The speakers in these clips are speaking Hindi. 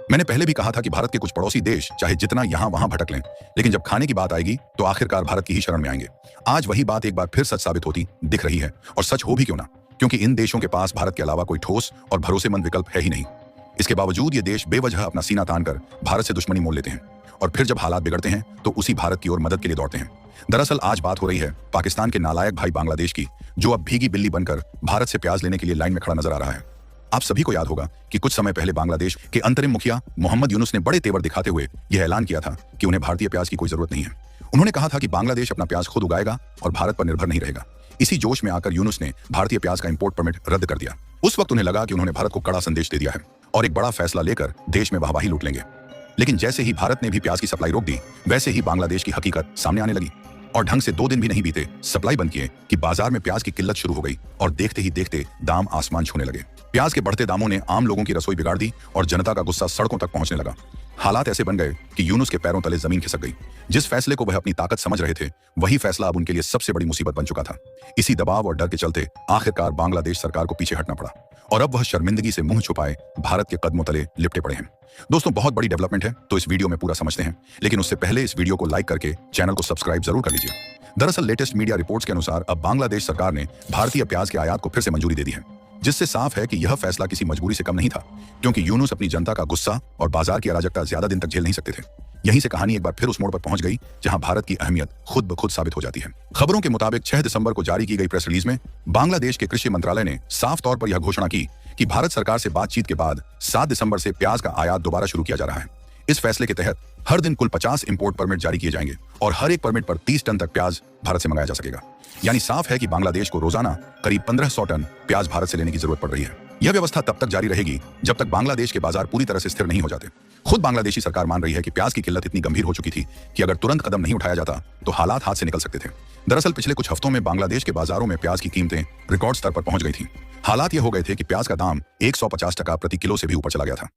मैंने पहले भी कहा था कि भारत के कुछ पड़ोसी देश चाहे जितना यहां वहां भटक लें, लेकिन जब खाने की बात आएगी तो आखिरकार भारत की ही शरण में आएंगे। आज वही बात एक बार फिर सच साबित होती दिख रही है, और सच हो भी क्यों ना, क्योंकि इन देशों के पास भारत के अलावा कोई ठोस और भरोसेमंद विकल्प है ही नहीं। इसके बावजूद ये देश बेवजह अपना सीना तानकर भारत से दुश्मनी मोल लेते हैं, और फिर जब हालात बिगड़ते हैं तो उसी भारत की ओर मदद के लिए दौड़ते हैं। दरअसल आज बात हो रही है पाकिस्तान के नालायक भाई बांग्लादेश की, जो अब भीगी बिल्ली बनकर भारत से प्याज लेने के लिए लाइन में खड़ा नजर आ रहा है। आप सभी को याद होगा कि कुछ समय पहले बांग्लादेश के अंतरिम मुखिया मोहम्मद यूनुस ने बड़े तेवर दिखाते हुए यह ऐलान किया था कि उन्हें भारतीय प्याज की कोई जरूरत नहीं है। उन्होंने कहा था कि बांग्लादेश अपना प्याज खुद उगाएगा और भारत पर निर्भर नहीं रहेगा। इसी जोश में आकर यूनुस ने भारतीय प्याज का इंपोर्ट परमिट रद्द कर दिया। उस वक्त उन्हें लगा कि उन्होंने भारत को कड़ा संदेश दे दिया है और एक बड़ा फैसला लेकर देश में वाहवाही लूट लेंगे। लेकिन जैसे ही भारत ने भी प्याज की सप्लाई रोक दी, वैसे ही बांग्लादेश की हकीकत सामने आने लगी, और ढंग से 2 दिन भी नहीं बीते सप्लाई बंद किए कि बाजार में प्याज की किल्लत शुरू हो गई और देखते ही देखते दाम आसमान छूने लगे। प्याज के बढ़ते दामों ने आम लोगों की रसोई बिगाड़ दी और जनता का गुस्सा सड़कों तक पहुंचने लगा। हालात ऐसे बन गए कि यूनुस के पैरों तले जमीन खिसक गई। जिस फैसले को वह अपनी ताकत समझ रहे थे, वही फैसला अब उनके लिए सबसे बड़ी मुसीबत बन चुका था। इसी दबाव और डर के चलते आखिरकार बांग्लादेश सरकार को पीछे हटना पड़ा, और अब वह शर्मिंदगी से मुंह छुपाए भारत के कदमों तले लिपटे पड़े हैं। दोस्तों, बहुत बड़ी डेवलपमेंट है, तो इस वीडियो में पूरा समझते हैं, लेकिन उससे पहले इस वीडियो को लाइक करके चैनल को सब्सक्राइब जरूर कर लीजिए। दरअसल लेटेस्ट मीडिया रिपोर्ट्स के अनुसार अब बांग्लादेश सरकार ने भारतीय प्याज के आयात को फिर से मंजूरी दे दी है, जिससे साफ है कि यह फैसला किसी मजबूरी से कम नहीं था, क्योंकि यूनुस अपनी जनता का गुस्सा और बाजार की अराजकता ज्यादा दिन तक झेल नहीं सकते थे। यहीं से कहानी एक बार फिर उस मोड़ पर पहुंच गई जहां भारत की अहमियत खुद ब खुद साबित हो जाती है। खबरों के मुताबिक 6 दिसंबर को जारी की गई प्रेस रिलीज में बांग्लादेश के कृषि मंत्रालय ने साफ तौर पर यह घोषणा की कि भारत सरकार से बातचीत के बाद 7 दिसंबर से प्याज का आयात दोबारा शुरू किया जा रहा है। इस फैसले के तहत हर दिन कुल 50 इंपोर्ट परमिट जारी किए जाएंगे और हर एक परमिट पर 30 टन तक प्याज भारत से मंगाया जा सकेगा। यानी साफ है कि बांग्लादेश को रोजाना करीब 1500 टन प्याज भारत से लेने की जरूरत पड़ रही है। यह व्यवस्था तब तक जारी रहेगी जब तक बांग्लादेश के बाजार पूरी तरह से स्थिर नहीं हो जाते। खुद बांग्लादेशी सरकार मान रही है कि प्याज की किल्लत इतनी गंभीर हो चुकी थी कि अगर तुरंत कदम नहीं उठाया जाता तो हालात हाथ से निकल सकते थे। दरअसल पिछले कुछ हफ्तों में बांग्लादेश के बाजारों में प्याज की कीमतें रिकॉर्ड स्तर पर पहुंच गई थी। हालात ये हो गए थे कि प्याज का दाम 150 टका प्रति किलो से भी ऊपर चला गया था।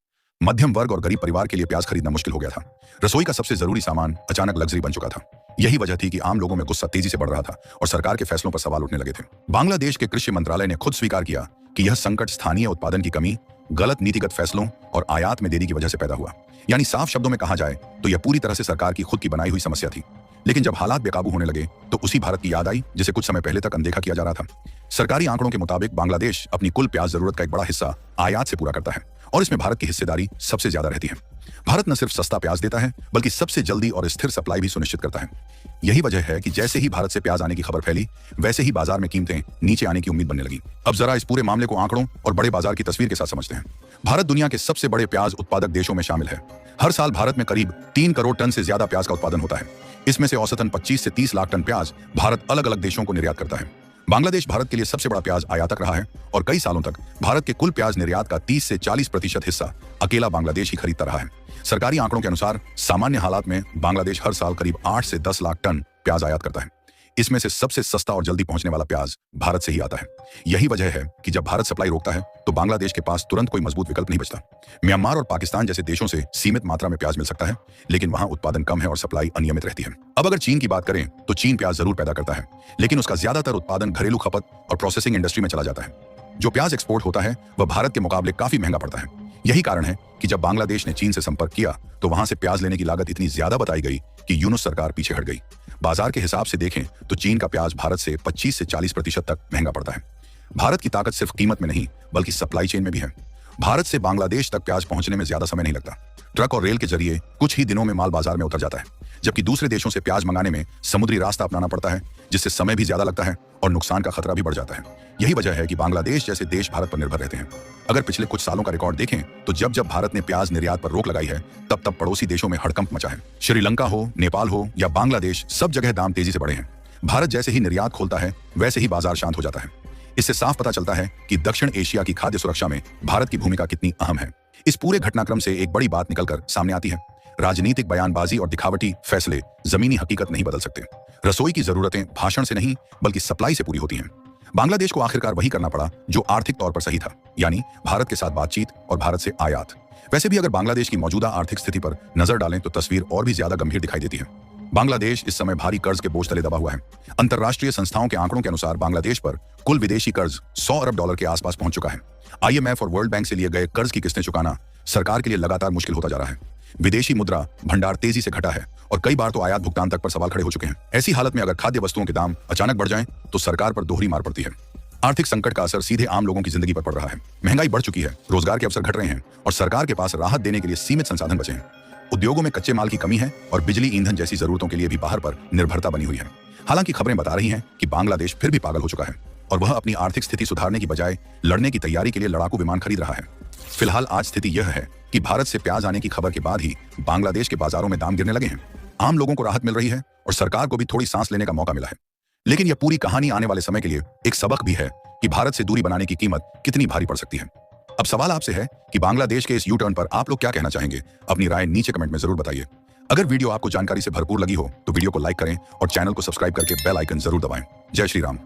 मध्यम वर्ग और गरीब परिवार के लिए प्याज खरीदना मुश्किल हो गया था। रसोई का सबसे जरूरी सामान अचानक लग्जरी बन चुका था। यही वजह थी कि आम लोगों में गुस्सा तेजी से बढ़ रहा था और सरकार के फैसलों पर सवाल उठने लगे थे। बांग्लादेश के कृषि मंत्रालय ने खुद स्वीकार किया कि यह संकट स्थानीय उत्पादन की कमी, गलत नीतिगत फैसलों और आयात में देरी की वजह से पैदा हुआ। यानी साफ शब्दों में कहा जाए तो यह पूरी तरह से सरकार की खुद की बनाई हुई समस्या थी। लेकिन जब हालात बेकाबू होने लगे तो उसी भारत की याद आई जिसे कुछ समय पहले तक अनदेखा किया जा रहा था। सरकारी आंकड़ों के मुताबिक बांग्लादेश अपनी कुल प्याज जरूरत का एक बड़ा हिस्सा आयात से पूरा करता है, और इसमें भारत की हिस्सेदारी सबसे ज्यादा रहती है। भारत न सिर्फ सस्ता प्याज देता है, बल्कि सबसे जल्दी और स्थिर सप्लाई भी सुनिश्चित करता है। यही वजह है कि जैसे ही भारत से प्याज आने की खबर फैली, वैसे ही बाजार में कीमतें नीचे आने की उम्मीद बनने लगी। अब जरा इस पूरे मामले को आंकड़ों और बड़े बाजार की तस्वीर के साथ समझते हैं। भारत दुनिया के सबसे बड़े प्याज उत्पादक देशों में शामिल है। हर साल भारत में करीब 3 करोड़ टन से ज्यादा प्याज का उत्पादन होता है। इसमें से औसतन 25 से 30 लाख टन प्याज भारत अलग अलग देशों को निर्यात करता है। बांग्लादेश भारत के लिए सबसे बड़ा प्याज आयातक रहा है और कई सालों तक भारत के कुल प्याज निर्यात का 30 से 40% हिस्सा अकेला बांग्लादेश ही खरीदता रहा है। सरकारी आंकड़ों के अनुसार सामान्य हालात में बांग्लादेश हर साल करीब 8 से 10 लाख टन प्याज आयात करता है। इसमें से सबसे सस्ता और जल्दी पहुंचने वाला प्याज भारत से ही आता है। यही वजह है कि जब भारत सप्लाई रोकता है तो बांग्लादेश के पास तुरंत कोई मजबूत विकल्प नहीं बचता। म्यांमार और पाकिस्तान जैसे देशों से सीमित मात्रा में प्याज मिल सकता है, लेकिन वहां उत्पादन कम है और सप्लाई अनियमित रहती है। अब अगर चीन की बात करें तो चीन प्याज जरूर पैदा करता है, लेकिन उसका ज्यादातर उत्पादन घरेलू खपत और प्रोसेसिंग इंडस्ट्री में चला जाता है। जो प्याज एक्सपोर्ट होता है वह भारत के मुकाबले काफी महंगा पड़ता है। यही कारण है कि जब बांग्लादेश ने चीन से संपर्क किया तो वहां से प्याज लेने की लागत इतनी ज्यादा बताई गई कि यूनुस सरकार पीछे हट गई। बाजार के हिसाब से देखें तो चीन का प्याज भारत से 25 से 40% तक महंगा पड़ता है। भारत की ताकत सिर्फ कीमत में नहीं बल्कि सप्लाई चेन में भी है। भारत से बांग्लादेश तक प्याज पहुंचने में ज्यादा समय नहीं लगता। ट्रक और रेल के जरिए कुछ ही दिनों में माल बाजार में उतर जाता है, जबकि दूसरे देशों से प्याज मंगाने में समुद्री रास्ता अपनाना पड़ता है, जिससे समय भी ज्यादा लगता है और नुकसान का खतरा भी बढ़ जाता है। यही वजह है कि बांग्लादेश जैसे देश भारत पर निर्भर रहते हैं। अगर पिछले कुछ सालों का रिकॉर्ड देखें तो जब जब भारत ने प्याज निर्यात पर रोक लगाई है, तब तब पड़ोसी देशों में हड़कंप मचा है। श्रीलंका हो, नेपाल हो या बांग्लादेश, सब जगह दाम तेजी से बढ़े हैं। भारत जैसे ही निर्यात खोलता है वैसे ही बाजार शांत हो जाता है। इससे साफ पता चलता है कि दक्षिण एशिया की खाद्य सुरक्षा में भारत की भूमिका कितनी अहम है। इस पूरे घटनाक्रम से एक बड़ी बात निकलकर सामने आती है। राजनीतिक बयानबाजी और दिखावटी फैसले जमीनी हकीकत नहीं बदल सकते। रसोई की जरूरतें भाषण से नहीं बल्कि सप्लाई से पूरी होती हैं। बांग्लादेश को आखिरकार वही करना पड़ा जो आर्थिक तौर पर सही था, यानी भारत के साथ बातचीत और भारत से आयात। वैसे भी अगर बांग्लादेश की मौजूदा आर्थिक स्थिति पर नजर डालें तो तस्वीर और भी ज्यादा गंभीर दिखाई देती है। बांग्लादेश इस समय भारी कर्ज के बोझ तले दबा हुआ है। अंतरराष्ट्रीय संस्थाओं के आंकड़ों के अनुसार बांग्लादेश पर कुल विदेशी कर्ज $100 अरब के आसपास पहुंच चुका है। IMF और वर्ल्ड बैंक से लिए गए कर्ज की किस्तें चुकाना सरकार के लिए लगातार मुश्किल होता जा रहा है। विदेशी मुद्रा भंडार तेजी से घटा है और कई बार तो आयात भुगतान तक पर सवाल खड़े हो चुके हैं। ऐसी हालत में अगर खाद्य वस्तुओं के दाम अचानक बढ़ जाएं तो सरकार पर दोहरी मार पड़ती है। आर्थिक संकट का असर सीधे आम लोगों की जिंदगी पर पड़ रहा है। महंगाई बढ़ चुकी है, रोजगार के अवसर घट रहे हैं और सरकार के पास राहत देने के लिए सीमित संसाधन बचे हैं। उद्योगों में कच्चे माल की कमी है और बिजली ईंधन जैसी जरूरतों के लिए भी बाहर पर निर्भरता बनी हुई है। हालांकि खबरें बता रही हैं कि बांग्लादेश फिर भी पागल हो चुका है और वह अपनी आर्थिक स्थिति सुधारने की बजाय लड़ने की तैयारी के लिए लड़ाकू विमान खरीद रहा है। फिलहाल आज स्थिति यह है कि भारत से प्याज आने की खबर के बाद ही बांग्लादेश के बाजारों में दाम गिरने लगे हैं। आम लोगों को राहत मिल रही है और सरकार को भी थोड़ी सांस लेने का मौका मिला है। लेकिन यह पूरी कहानी आने वाले समय के लिए एक सबक भी है कि भारत से दूरी बनाने की कीमत कितनी भारी पड़ सकती है। अब सवाल आपसे है कि बांग्लादेश के इस यू टर्न पर आप लोग क्या कहना चाहेंगे? अपनी राय नीचे कमेंट में जरूर बताइए। अगर वीडियो आपको जानकारी से भरपूर लगी हो तो वीडियो को लाइक करें और चैनल को सब्सक्राइब करके बेल आइकन जरूर दबाएं। जय श्री राम।